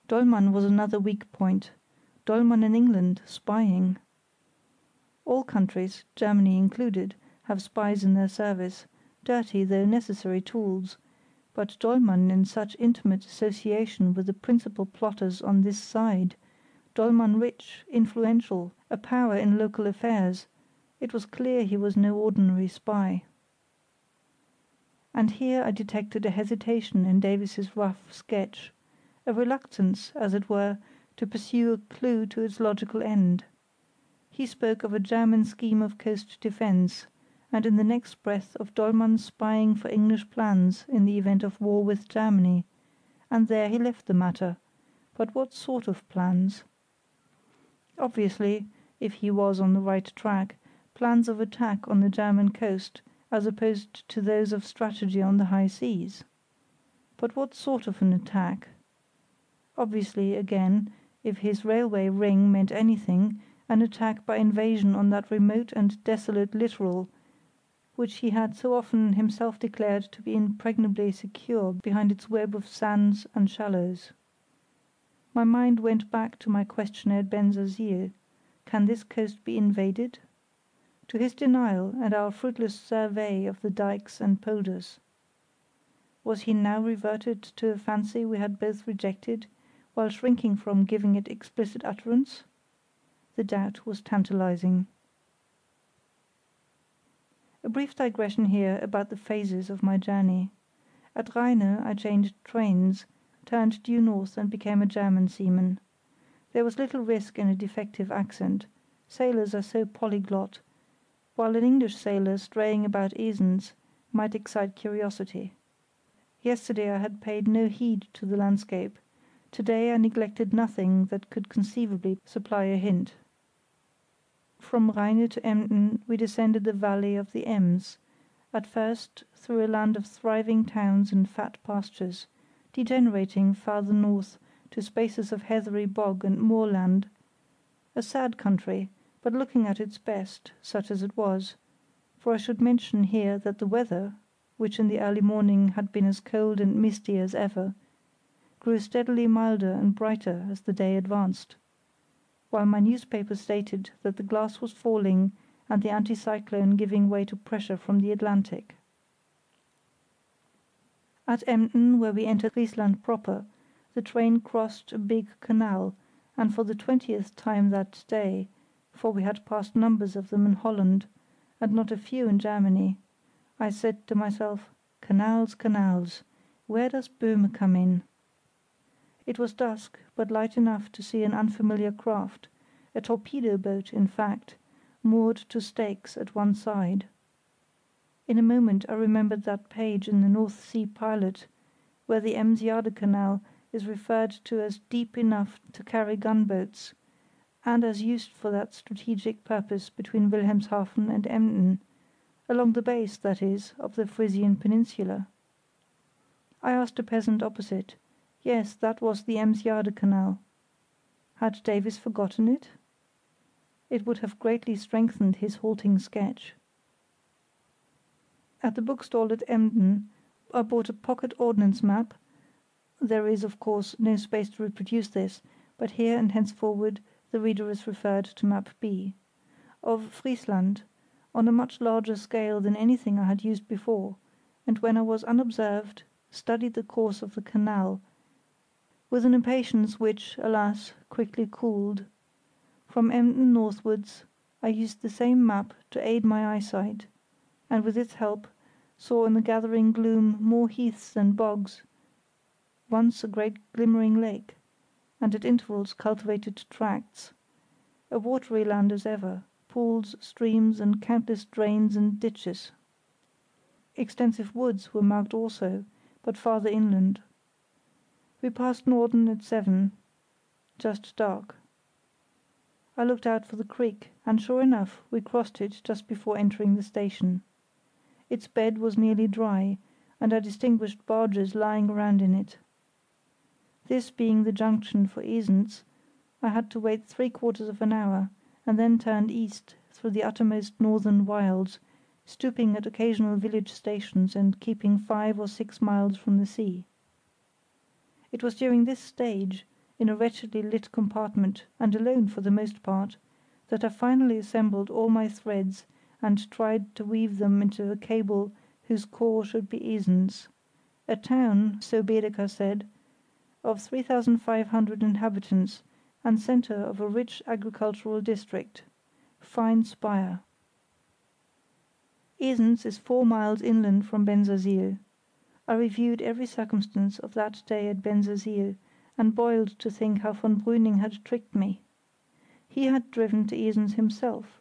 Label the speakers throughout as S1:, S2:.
S1: Dollmann was another weak point. Dollmann in England, spying. All countries, Germany included, have spies in their service, dirty though necessary tools, but Dollmann in such intimate association with the principal plotters on this side, Dollmann rich, influential, a power in local affairs, it was clear he was no ordinary spy. And here I detected a hesitation in Davies's rough sketch, a reluctance, as it were, to pursue a clue to its logical end. He spoke of a German scheme of coast defence, and in the next breath of Dollmann spying for English plans in the event of war with Germany, and there he left the matter. But what sort of plans? Obviously, if he was on the right track, plans of attack on the German coast, as opposed to those of strategy on the high seas. But what sort of an attack? Obviously, again, if his railway ring meant anything, an attack by invasion on that remote and desolate littoral which he had so often himself declared to be impregnably secure behind its web of sands and shallows. My mind went back to my questionnaire at Bensersiel: can this coast be invaded? To his denial and our fruitless survey of the dikes and polders. Was he now reverted to a fancy we had both rejected, while shrinking from giving it explicit utterance? The doubt was tantalizing. A brief digression here about the phases of my journey. At Rheine I changed trains, turned due north and became a German seaman. There was little risk in a defective accent; sailors are so polyglot, while an English sailor straying about Esens might excite curiosity. Yesterday I had paid no heed to the landscape; today I neglected nothing that could conceivably supply a hint. From Rheine to Emden we descended the valley of the Ems, at first through a land of thriving towns and fat pastures, degenerating farther north to spaces of heathery bog and moorland, a sad country, but looking at its best, such as it was, for I should mention here that the weather, which in the early morning had been as cold and misty as ever, grew steadily milder and brighter as the day advanced, while my newspaper stated that the glass was falling and the anticyclone giving way to pressure from the Atlantic. At Emden, where we entered Friesland proper, the train crossed a big canal, and for the 20th time that day, for we had passed numbers of them in Holland, and not a few in Germany, I said to myself, canals, canals, where does Böhme come in? It was dusk, but light enough to see an unfamiliar craft, a torpedo boat in fact, moored to stakes at one side. In a moment I remembered that page in the North Sea Pilot, where the Ems Jade Canal is referred to as deep enough to carry gunboats, and as used for that strategic purpose between Wilhelmshaven and Emden, along the base, that is, of the Frisian peninsula. I asked a peasant opposite. Yes, that was the Ems Jade Canal. Had Davies forgotten it? It would have greatly strengthened his halting sketch. At the bookstall at Emden I bought a pocket ordnance map (there is, of course, no space to reproduce this, but here and henceforward the reader is referred to map B) of Friesland, on a much larger scale than anything I had used before, and when I was unobserved studied the course of the canal with an impatience which, alas, quickly cooled. From Emden northwards I used the same map to aid my eyesight, and with its help saw in the gathering gloom more heaths and bogs, once a great glimmering lake, and at intervals cultivated tracts, a watery land as ever, pools, streams, and countless drains and ditches. Extensive woods were marked also, but farther inland. We passed Norden at 7, just dark. I looked out for the creek, and sure enough we crossed it just before entering the station. Its bed was nearly dry, and I distinguished barges lying around in it. This being the junction for Esens, I had to wait 3/4 of an hour, and then turned east through the uttermost northern wilds, stopping at occasional village stations and keeping 5 or 6 miles from the sea. It was during this stage, in a wretchedly lit compartment, and alone for the most part, that I finally assembled all my threads and tried to weave them into a cable whose core should be Esens, a town, so Baedeker said, of 3,500 inhabitants and centre of a rich agricultural district. Fine spire. Esens is 4 miles inland from Bensersiel. I reviewed every circumstance of that day at Bensersiel, and boiled to think how von Brüning had tricked me. He had driven to Esens himself,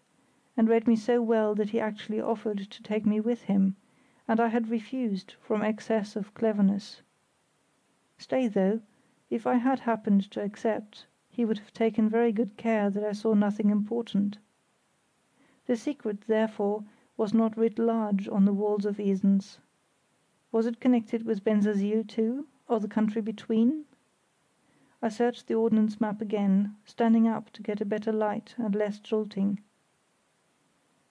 S1: and read me so well that he actually offered to take me with him, and I had refused from excess of cleverness. Stay, though, if I had happened to accept, he would have taken very good care that I saw nothing important. The secret, therefore, was not writ large on the walls of Esens. Was it connected with Bensersiel too, or the country between? I searched the ordnance map again, standing up to get a better light and less jolting.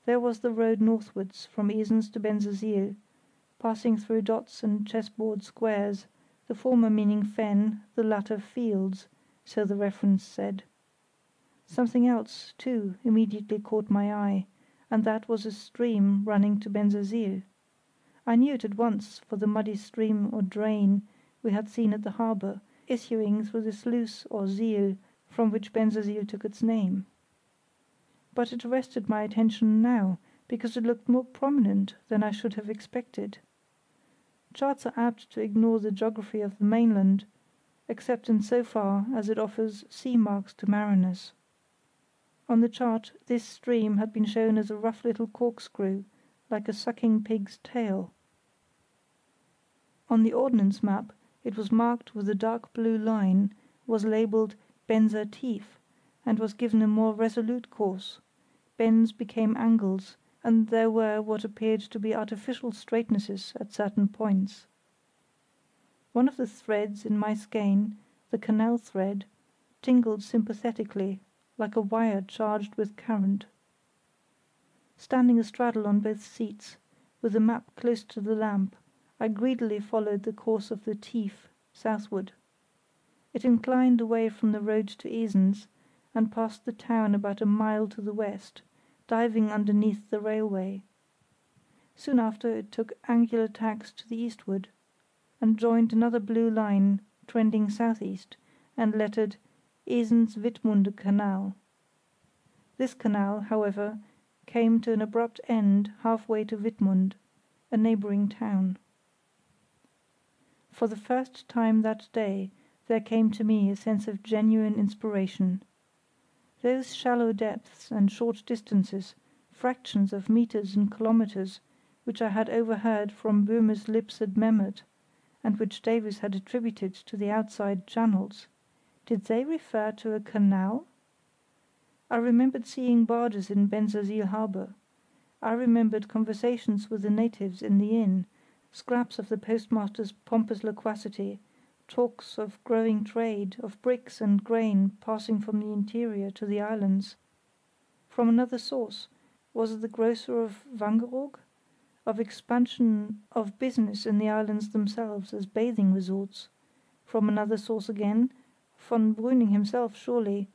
S1: There was the road northwards from Esens to Bensersiel, passing through dots and chessboard squares, the former meaning fen, the latter fields, so the reference said. Something else, too, immediately caught my eye, and that was a stream running to Bensersiel. I knew it at once for the muddy stream or drain we had seen at the harbour, issuing through the sluice or siel from which Bensersiel took its name. But it arrested my attention now, because it looked more prominent than I should have expected. Charts are apt to ignore the geography of the mainland, except in so far as it offers sea marks to mariners. On the chart this stream had been shown as a rough little corkscrew, like a sucking pig's tail. On the ordnance map it was marked with a dark blue line, was labelled Benser Tief, and was given a more resolute course. Bends became angles, and there were what appeared to be artificial straightnesses at certain points. One of the threads in my skein, the canal thread, tingled sympathetically, like a wire charged with current. Standing astraddle on both seats, with the map close to the lamp, I greedily followed the course of the Tief southward. It inclined away from the road to Esens, and passed the town about a mile to the west, diving underneath the railway. Soon after it took angular tacks to the eastward, and joined another blue line trending southeast, and lettered Esens-Wittmunde Canal. This canal, however, came to an abrupt end halfway to Wittmund, a neighbouring town. For the first time that day there came to me a sense of genuine inspiration. Those shallow depths and short distances, fractions of metres and kilometres, which I had overheard from Böhme's lips at Memmert, and which Davies had attributed to the outside channels, did they refer to a canal? I remembered seeing barges in Bensersiel harbour. I remembered conversations with the natives in the inn, scraps of the postmaster's pompous loquacity, talks of growing trade, of bricks and grain passing from the interior to the islands. From another source, was it the grocer of Wangeroog? Of expansion of business in the islands themselves as bathing resorts. From another source again, von Brüning himself surely,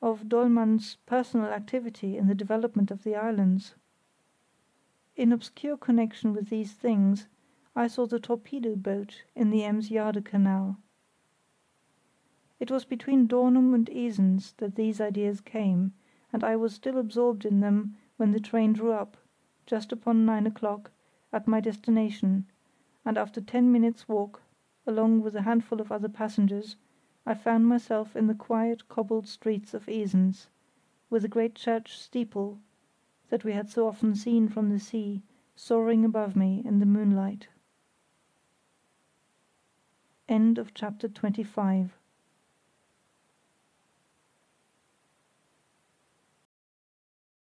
S1: of Dollmann's personal activity in the development of the islands. In obscure connection with these things, I saw the torpedo boat in the Ems-Jade Canal. It was between Dornum and Esens that these ideas came, and I was still absorbed in them when the train drew up, just upon 9 o'clock, at my destination, and after 10 minutes' walk, along with a handful of other passengers, I found myself in the quiet cobbled streets of Esens, with the great church steeple, that we had so often seen from the sea, soaring above me in the moonlight. End of chapter 25.